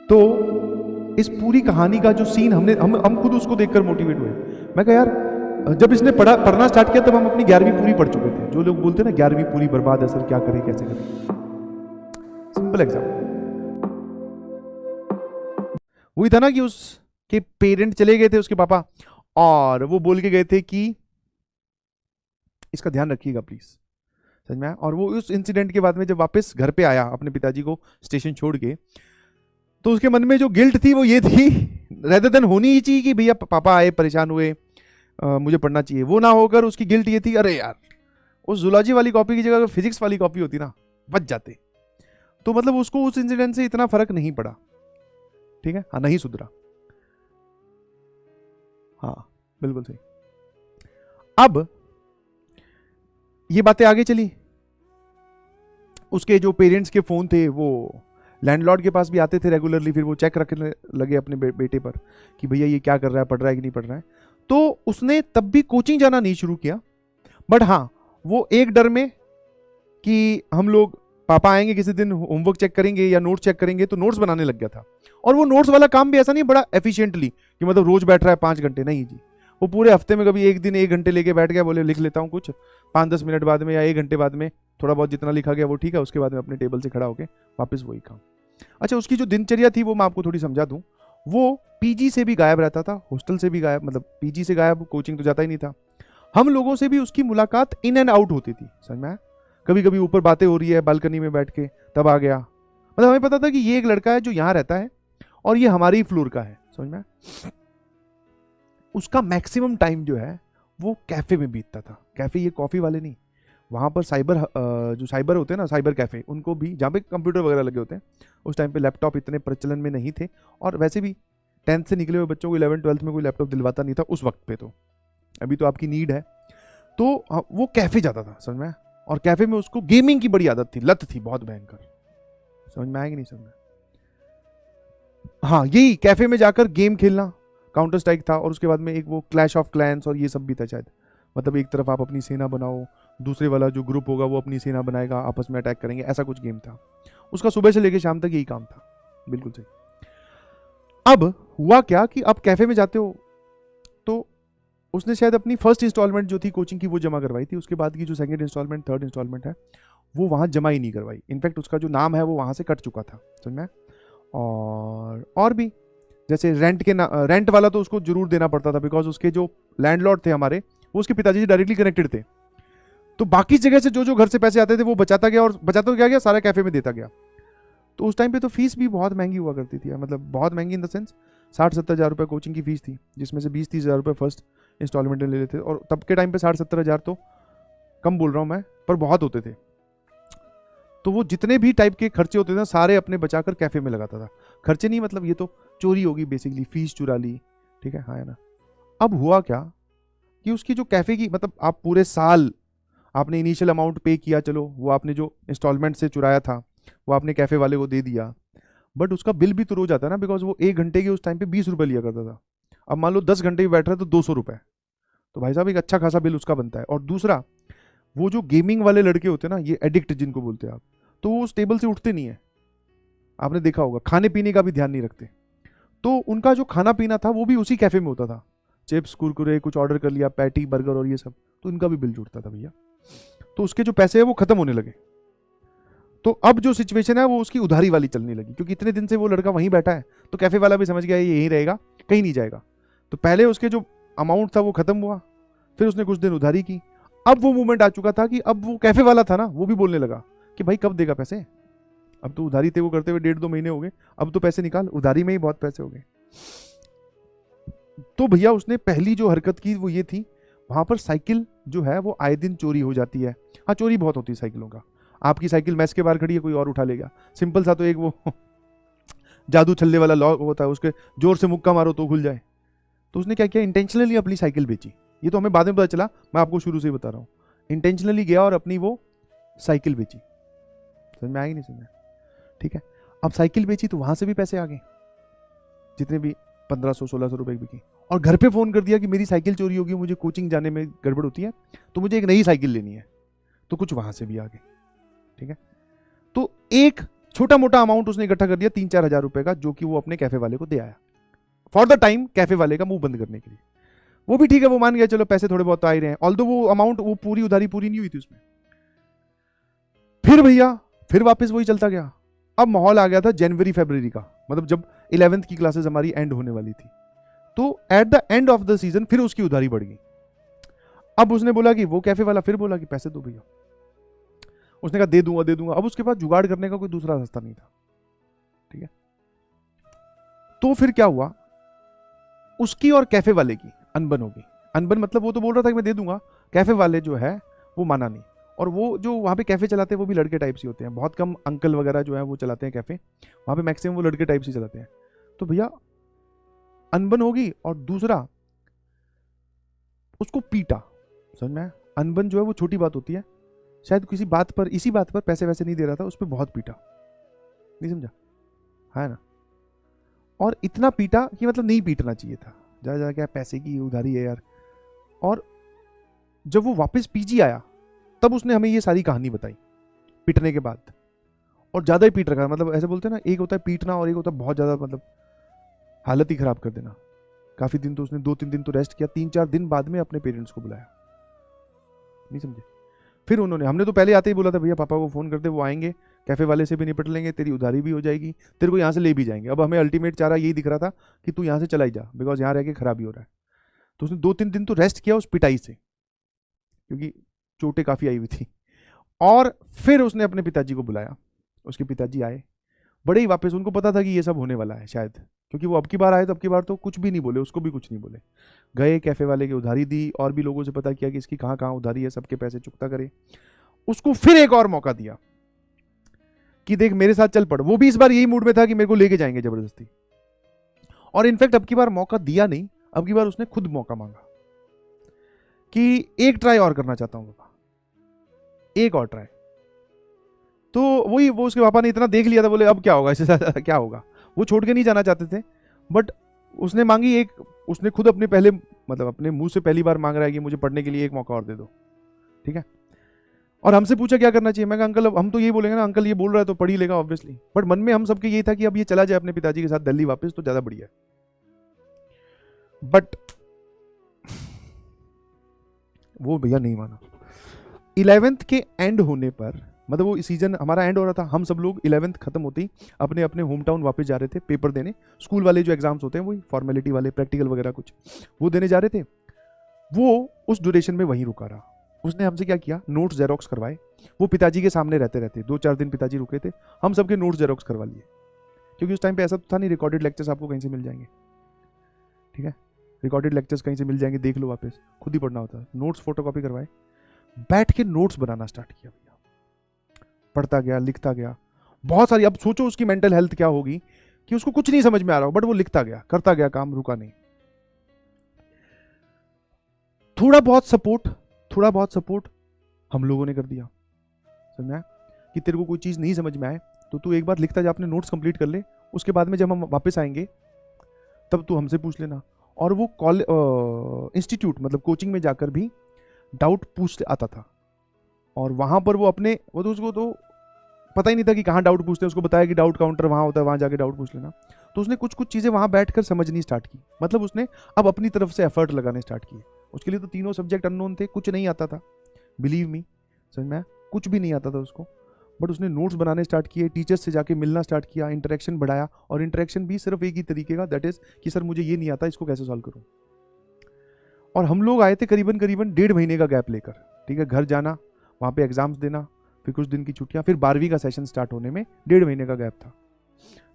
तो इस पूरी कहानी का जो सीन हम खुद उसको देखकर मोटिवेट हुए। मैं कहा यार, जब इसने पढ़ना स्टार्ट किया तब हम अपनी 11वीं पूरी पढ़ चुके थे। जो लोग बोलते हैं ना 11वीं पूरी बर्बाद है सर, क्या करें कैसे करें। सिंपल एग्जाम्पल वही था ना कि उसके पेरेंट चले गए थे, उसके पापा, और वो बोल के गए थे कि इसका ध्यान रखिएगा प्लीज, समझ में आया। और वो उस इंसिडेंट के बाद में जब वापस घर पे आया अपने पिताजी को स्टेशन छोड़ के, तो उसके मन में जो गिल्ट थी वो ये थी, रेदर देन होनी ही चाहिए कि भैया पापा आए परेशान हुए, मुझे पढ़ना चाहिए, वो ना होकर उसकी गिल्ट ये थी, अरे यार उस जूलॉजी वाली कॉपी की जगह अगर फिजिक्स वाली कॉपी होती ना, बच जाते। तो मतलब उसको उस इंसिडेंट से इतना फर्क नहीं पड़ा, ठीक है, हाँ नहीं सुधरा, हाँ बिल्कुल सही। अब ये बातें आगे चली, उसके जो पेरेंट्स के फोन थे वो लैंडलॉर्ड के पास भी आते थे रेगुलरली, फिर वो चेक रखने लगे अपने बेटे पर कि भैया ये क्या कर रहा है, पढ़ रहा है कि नहीं पढ़ रहा है। तो उसने तब भी कोचिंग जाना नहीं शुरू किया, बट हाँ वो एक डर में कि हम लोग पापा आएंगे किसी दिन होमवर्क चेक करेंगे या नोट्स चेक करेंगे, तो नोट्स बनाने लग गया था। और वो नोट्स वाला काम भी ऐसा नहीं बड़ा एफिशिएंटली कि मतलब रोज बैठ रहा है 5 घंटे, नहीं जी, वो पूरे हफ्ते में कभी एक दिन 1 घंटे लेके बैठ गया, बोले लिख लेता हूँ कुछ 5-10 मिनट बाद में या 1 घंटे बाद में, थोड़ा बहुत जितना लिखा गया वो ठीक है, उसके बाद में अपने टेबल से खड़ा होके वापस वही काम। अच्छा, उसकी जो दिनचर्या थी वो मैं आपको थोड़ी समझा दूं। वो पीजी से भी गायब रहता था, हॉस्टल से भी गायब, मतलब पीजी से गायब, कोचिंग तो जाता ही नहीं था। हम लोगों से भी उसकी मुलाकात इन एंड आउट होती थी, समझ में आया। कभी कभी ऊपर बातें हो रही है बालकनी में बैठ के, तब आ गया, मतलब हमें पता था कि ये एक लड़का है जो यहाँ रहता है और ये हमारे ही फ्लोर का है, समझ में आया। उसका मैक्सिमम टाइम जो है वो कैफे में बीतता था। कैफे ये कॉफी वाले नहीं, वहाँ पर साइबर जो साइबर होते हैं ना, साइबर कैफे, उनको भी जहाँ पे कंप्यूटर वगैरह लगे होते हैं, उस टाइम पे लैपटॉप इतने प्रचलन में नहीं थे, और वैसे भी 10th से निकले हुए बच्चों को 11th-12th में कोई लैपटॉप दिलवाता नहीं था उस वक्त पे। तो अभी तो आपकी नीड है। तो वो कैफे जाता था, समझ में, और कैफे में उसको गेमिंग की बड़ी आदत थी, लत थी बहुत भयंकर, समझ में आएगी नहीं समझ में। हाँ यही कैफे में जाकर गेम खेलना, काउंटर स्ट्राइक था, और उसके बाद में एक वो क्लैश ऑफ क्लैंस और ये सब भी था शायद। मतलब एक तरफ आप अपनी सेना बनाओ, दूसरे वाला जो ग्रुप होगा वो अपनी सेना बनाएगा, आपस में अटैक करेंगे, ऐसा कुछ गेम था उसका। सुबह से लेकर शाम तक यही काम था, बिल्कुल सही। अब हुआ क्या कि आप कैफे में जाते हो, तो उसने शायद अपनी फर्स्ट इंस्टॉलमेंट जो थी कोचिंग की वो जमा करवाई थी, उसके बाद की जो सेकंड इंस्टॉलमेंट, थर्ड इंस्टॉलमेंट है वो वहां जमा ही नहीं करवाई। इनफैक्ट उसका जो नाम है वो वहां से कट चुका था, समझ में। और भी जैसे रेंट वाला तो उसको जरूर देना पड़ता था, बिकॉज उसके जो लैंडलॉर्ड थे हमारे, वो उसके पिताजी से डायरेक्टली कनेक्टेड थे। तो बाकी जगह से जो घर से पैसे आते थे वो बचाता गया, और बचाता क्या गया, सारा कैफे में देता गया। तो उस टाइम पे तो फीस भी बहुत महंगी हुआ करती थी, मतलब बहुत महंगी इन द सेंस 60-70 हज़ार रुपये कोचिंग की फीस थी, जिसमें से 20-30 हज़ार रुपये फर्स्ट इंस्टॉलमेंट ले लेते थे। और तब के टाइम पे 60-70 हज़ार तो कम बोल रहा हूँ मैं, पर बहुत होते थे। तो वो जितने भी टाइप के खर्चे होते थे सारे अपने बचाकर कैफे में लगाता था। खर्चे नहीं, मतलब ये तो चोरी होगी बेसिकली, फीस चुरा ली, ठीक है, हाँ है ना। अब हुआ क्या कि उसकी जो कैफे की, मतलब आप पूरे साल आपने इनिशियल अमाउंट पे किया, चलो वो आपने जो इंस्टॉलमेंट से चुराया था वो आपने कैफे वाले को दे दिया, बट उसका बिल भी तो रोज आता है ना, बिकॉज वो 1 घंटे के उस टाइम पे 20 रुपए लिया करता था। अब मान लो 10 घंटे भी बैठ रहा है तो 200 रुपए, तो भाई साहब एक अच्छा खासा बिल उसका बनता है। और दूसरा, वो जो गेमिंग वाले लड़के होते हैं ना, ये एडिक्ट जिनको बोलते हैं आप, तो वो उस टेबल से उठते नहीं है, आपने देखा होगा, खाने पीने का भी ध्यान नहीं रखते। तो उनका जो खाना पीना था वो भी उसी कैफे में होता था, चिप्स कुरकुरे कुछ ऑर्डर कर लिया, पैटी बर्गर और ये सब, तो इनका भी बिल जुड़ता था भैया। तो उसके जो पैसे है वो खत्म होने लगे। तो अब जो सिचुएशन है वो उसकी उधारी वाली चलने लगी, क्योंकि इतने दिन से वो लड़का वहीं बैठा है, तो कैफे वाला भी समझ गया ये यहीं रहेगा, कहीं नहीं जाएगा। तो पहले उसके जो अमाउंट था वो खत्म हुआ, फिर उसने कुछ दिन उधारी की। अब वो मूवमेंट आ चुका था कि अब वो कैफे वाला था ना, वो भी बोलने लगा कि भाई कब देगा पैसे, अब तो उधारी थे वो करते हुए 1.5-2 महीने हो गए, अब तो पैसे निकाल, उधारी में ही बहुत पैसे हो गए। तो भैया उसने पहली जो हरकत की वो ये थी, वहां पर साइकिल जो है वो आए दिन चोरी हो जाती है। हाँ चोरी बहुत होती है साइकिलों का, आपकी साइकिल मैस के बाहर खड़ी है, कोई और उठा लेगा। सिंपल सा तो एक वो जादू छल्ले वाला लॉक होता है, उसके जोर से मुक्का मारो तो खुल जाए। तो उसने क्या किया, इंटेंशनली अपनी साइकिल बेची। ये तो हमें बाद में पता चला, मैं आपको शुरू से ही बता रहा हूँ। इंटेंशनली गया और अपनी वो साइकिल बेची, समझ में आएगी नहीं समझ में, ठीक है। अब साइकिल बेची तो वहां से भी पैसे आ गए, जितने भी 1500-1600 रुपए बिकी, और घर पे फोन कर दिया कि मेरी साइकिल चोरी होगी, मुझे कोचिंग जाने में गड़बड़ होती है, तो मुझे एक नई साइकिल लेनी है, तो कुछ वहां से भी आ गए, ठीक है। तो एक छोटा मोटा अमाउंट उसने इकट्ठा कर दिया 3-4 हज़ार रुपए का, जो कि वो अपने कैफे वाले को दे आया फॉर द टाइम, कैफे वाले का मुंह बंद करने के लिए। वो भी ठीक है, वो मान गया चलो पैसे थोड़े बहुत तो आ ही रहे हैं, ऑल्दो वो अमाउंट, वो पूरी उधारी पूरी नहीं हुई थी उसमें। फिर भैया फिर वापस वही चलता गया। अब माहौल आ गया था जनवरी फरवरी का, मतलब जब 11th की क्लासेस हमारी एंड होने वाली थी, तो at the end of the season फिर उसकी उधारी बढ़ गई। अब उसने बोला कि वो कैफे वाला फिर बोला कि पैसे दो भैया। उसने कहा दे दूंगा दे दूंगा। अब उसके पास जुगाड़ करने का कोई दूसरा रास्ता नहीं था, ठीक है। तो फिर क्या हुआ, उसकी और कैफे वाले की अनबन हो गई। अनबन मतलब वो तो बोल रहा था कि मैं दे दूंगा, कैफे वाले जो है वो माना नहीं। और वो जो वहाँ पे कैफे चलाते हैं वो भी लड़के टाइप से होते हैं, बहुत कम अंकल वगैरह जो है वो चलाते हैं कैफे, वहाँ पे मैक्सिमम वो लड़के टाइप से चलाते हैं। तो भैया अनबन होगी, और दूसरा उसको पीटा। समझ में आया? अनबन जो है वो छोटी बात होती है, शायद किसी बात पर, इसी बात पर पैसे वैसे नहीं दे रहा था, उस पर बहुत पीटा, नहीं समझा है ना। और इतना पीटा कि मतलब नहीं पीटना चाहिए था, जा जा क्या पैसे की उधारी है यार। और जब वो वापस पीजी आया तब उसने हमें ये सारी कहानी बताई पीटने के बाद, और ज़्यादा ही पीट रखा। मतलब ऐसे बोलते हैं ना, एक होता है पीटना और एक होता है बहुत ज़्यादा मतलब हालत ही ख़राब कर देना। काफ़ी दिन तो उसने 2-3 दिन तो रेस्ट किया, 3-4 दिन बाद में अपने पेरेंट्स को बुलाया, नहीं समझे। फिर उन्होंने, हमने तो पहले आते ही बोला था भैया पापा को फ़ोन करते, वो आएंगे, कैफ़े वाले से भी निपट लेंगे, तेरी उधारी भी हो जाएगी, तेरे को यहाँ से ले भी जाएंगे। अब हमें अल्टीमेट चारा यही दिख रहा था कि तू यहाँ से चला ही जा, बिकॉज यहाँ रह के खराबी हो रहा है। तो उसने 2-3 दिन तो रेस्ट किया उस पिटाई से, क्योंकि चोटें काफ़ी आई हुई थी। और फिर उसने अपने पिताजी को बुलाया, उसके पिताजी आए, बड़े ही वापस, उनको पता था कि ये सब होने वाला है शायद, क्योंकि वो अब की बार आए तो अब की बार तो कुछ भी नहीं बोले, उसको भी कुछ नहीं बोले। गए कैफे वाले की उधारी दी, और भी लोगों से पता किया कि इसकी कहाँ कहाँ उधारी है, सबके पैसे चुकता करे। उसको फिर एक और मौका दिया कि देख मेरे साथ चल पड़। वो भी इस बार यही मूड में था कि मेरे को लेके जाएंगे जबरदस्ती। और इनफैक्ट अब की बार मौका दिया नहीं, अब की बार उसने खुद मौका मांगा कि एक ट्राई और करना चाहता हूं पापा, एक और ट्राई। तो वही, वो उसके पापा ने इतना देख लिया था, बोले अब क्या होगा इससे ज्यादा क्या होगा। वो छोड़ के नहीं जाना चाहते थे, बट उसने मांगी एक, उसने खुद अपने पहले, मतलब अपने मुंह से पहली बार मांग रहा है कि मुझे पढ़ने के लिए एक मौका और दे दो, ठीक है। और हमसे पूछा क्या करना चाहिए, मैं कहा अंकल, अब हम तो यही बोलेंगे ना, अंकल ये बोल रहा है तो पढ़ ही लेगा ऑब्वियसली। बट मन में हम सबके यही था कि अब ये चला जाए अपने पिताजी के साथ दिल्ली वापस तो ज्यादा बढ़िया है। बट वो भैया नहीं माना। 11th के एंड होने पर, मतलब वो सीजन हमारा एंड हो रहा था, हम सब लोग 11th खत्म होते ही अपने अपने होम टाउन वापस जा रहे थे पेपर देने। स्कूल वाले जो एग्जाम्स होते हैं वही फॉर्मेलिटी वाले, प्रैक्टिकल वगैरह कुछ, वो देने जा रहे थे। वो उस ड्यूरेशन में वहीं रुका रहा। उसने हमसे क्या किया, नोट्स जेरोक्स करवाए। वो पिताजी के सामने रहते रहते 2-4 दिन पिताजी रुके थे, हम सबके नोट्स जेरोक्स करवा लिए, क्योंकि उस टाइम पे ऐसा तो था नहीं रिकॉर्डेड लेक्चर्स आपको कहीं से मिल जाएंगे, ठीक है। रिकॉर्डेड लेक्चर्स कहीं से मिल जाएंगे, देख लो वापस, खुद ही पढ़ना होता है। नोट्स फोटोकॉपी करवाए, बैठ के नोट्स बनाना स्टार्ट किया भैया, पढ़ता गया, लिखता गया बहुत सारी। अब सोचो उसकी मेंटल हेल्थ क्या होगी कि उसको कुछ नहीं समझ में आ रहा हो, बट वो लिखता गया, करता गया काम, रुका नहीं। थोड़ा बहुत सपोर्ट हम लोगों ने कर दिया, समझ में आया? कि तेरे को कोई चीज़ नहीं समझ में आए तो तू एक बार लिखता जा, अपने नोट्स कंप्लीट कर ले, उसके बाद में जब हम वापस आएंगे तब तू हमसे पूछ लेना। और वो इंस्टीट्यूट मतलब कोचिंग में जाकर भी डाउट पूछ आता था, और वहाँ पर वो अपने, वो तो उसको तो पता ही नहीं था कि कहाँ डाउट पूछते हैं, उसको बताया कि डाउट काउंटर वहाँ होता है, वहाँ जाके डाउट पूछ लेना। तो उसने कुछ कुछ चीज़ें वहाँ बैठकर समझनी स्टार्ट की, मतलब उसने अब अपनी तरफ से एफर्ट लगाने स्टार्ट किए। उसके लिए तो तीनों सब्जेक्ट अननोन थे, कुछ नहीं आता था, बिलीव मी, समझ में आया? कुछ भी नहीं आता था उसको, बट उसने नोट्स बनाने स्टार्ट किए, टीचर्स से जाके मिलना स्टार्ट किया, इंटरेक्शन बढ़ाया। और इंटरेक्शन भी सिर्फ एक ही तरीके का, दैट इज कि सर मुझे ये नहीं आता, इसको कैसे सॉल्व करूँ। और हम लोग आए थे करीबन 1.5 महीने का गैप लेकर, ठीक है। घर जाना, वहाँ पे एग्जाम्स देना, फिर कुछ दिन की छुट्टियाँ, फिर 12वीं का सेशन स्टार्ट होने में 1.5 महीने का गैप था।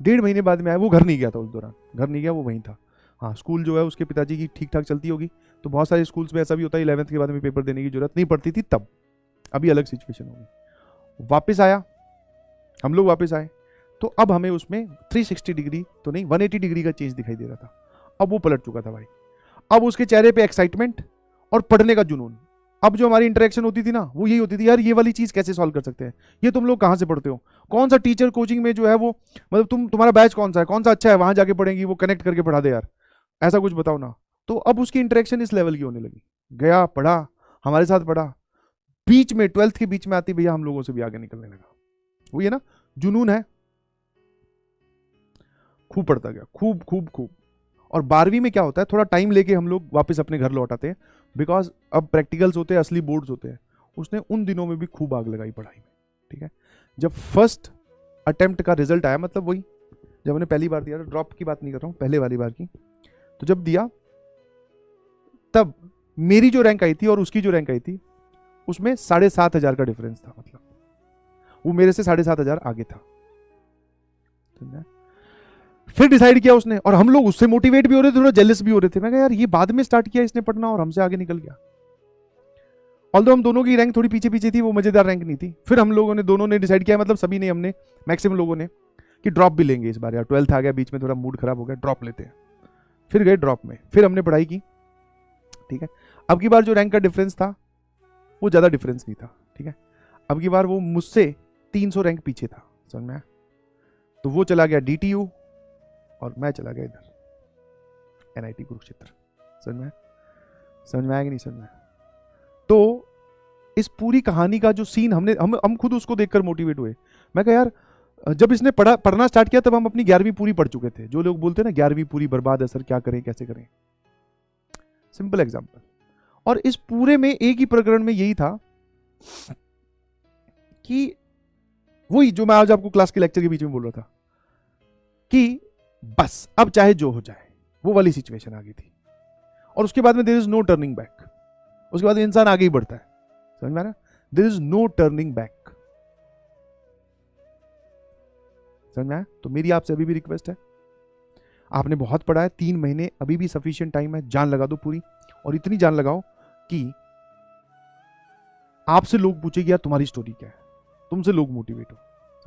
1.5 महीने बाद में आया, वो घर नहीं गया था उस दौरान, घर नहीं गया, वो वहीं था। हाँ, स्कूल जो है उसके पिताजी की ठीक ठाक चलती होगी, तो बहुत सारे स्कूल्स में ऐसा भी होता है 11th के बाद में पेपर देने की जरूरत नहीं पड़ती थी तब, अभी अलग सिचुएशन होगी। वापस आया, हम लोग वापस आए, तो अब हमें उसमें 360 डिग्री तो नहीं 180 डिग्री का चेंज दिखाई दे रहा था। अब वो पलट चुका था भाई, अब उसके चेहरे पे एक्साइटमेंट और पढ़ने का जुनून। अब जो हमारी इंटरेक्शन होती थी ना, वो यही होती थी, यार ये वाली चीज कैसे सॉल्व कर सकते हैं, ये तुम लोग कहाँ से पढ़ते हो, कौन सा टीचर कोचिंग में जो है वो, मतलब तुम्हारा बैच कौन सा है, कौन सा अच्छा है, वहां जाके पढ़ेंगी, वो कनेक्ट करके पढ़ा दे यार, ऐसा कुछ बताओ ना। तो अब उसकी इंटरेक्शन इस लेवल की होने लगी, गया पढ़ा, हमारे साथ पढ़ा, बीच में 12th के बीच में आती भैया हम लोगों से भी आगे निकलने लगा। वो ये ना जुनून है, खूब पढ़ता गया, खूब खूब खूब। और 12वीं में क्या होता है, थोड़ा टाइम लेके हम लोग वापस अपने घर लौट आते हैं, बिकॉज अब प्रैक्टिकल्स होते हैं, असली बोर्ड्स होते हैं। उसने उन दिनों में भी खूब आग लगाई पढ़ाई में, ठीक है। जब फर्स्ट अटेम्प्ट का रिजल्ट आया, मतलब वही जब मैंने पहली बार दिया, ड्रॉप की बात नहीं कर रहा हूँ, पहले वाली बार की, तो जब दिया तब मेरी जो रैंक आई थी और उसकी जो रैंक आई थी उसमें 7,500 का डिफरेंस था। मतलब वो मेरे से 7,500 आगे था। फिर डिसाइड किया उसने, और हम लोग उससे मोटिवेट भी हो रहे थे, थोड़ा जेलस भी हो रहे थे। मैं कहा यार ये बाद में स्टार्ट किया इसने पढ़ना और हमसे आगे निकल गया। ऑल्दो हम दोनों की रैंक थोड़ी पीछे पीछे थी, वो मजेदार रैंक नहीं थी। फिर हम लोगों ने दोनों ने डिसाइड किया, मतलब सभी ने, हमने मैक्सिमम लोगों ने, कि ड्रॉप भी लेंगे इस बार यार, 12th आ गया बीच में, थोड़ा मूड खराब हो गया, ड्रॉप लेते हैं। फिर गए ड्रॉप में, फिर हमने पढ़ाई की, ठीक है। अब की बार जो रैंक का डिफरेंस था वो ज़्यादा डिफरेंस नहीं था, ठीक है। अब की बार वो मुझसे 300 रैंक पीछे था, समझ में आया। तो वो चला गया DTU और मैं चला गया इधर NIT कुरुक्षेत्र। समझ में आया कि नहीं समझ में आया? तो इस पूरी कहानी का जो सीन हम खुद उसको देखकर मोटिवेट हुए। मैं कहा यार जब इसने पढ़ना स्टार्ट किया तब हम अपनी 11वीं पूरी पढ़ चुके थे। जो लोग बोलते हैं ना 11वीं पूरी बर्बाद है सर, क्या करें कैसे करें, सिंपल एग्जांपल। और इस पूरे में एक ही प्रकरण में यही था कि वही जो मैं आज आपको क्लास के लेक्चर के बीच में बोल रहा था कि बस अब चाहे जो हो जाए, वो वाली सिचुएशन आ गई थी। और उसके बाद में there is no turning back, उसके बाद इंसान आगे ही बढ़ता है। समझ में आ रहा? There is no turning back. समझ में आया? तो मेरी आपसे अभी भी रिक्वेस्ट है, आपने बहुत पढ़ा है, 3 महीने अभी भी सफिशिएंट टाइम है, जान लगा दो पूरी। और इतनी जान लगाओ कि आपसे लोग पूछेंगे यार तुम्हारी स्टोरी क्या है, तुमसे लोग मोटिवेट हो।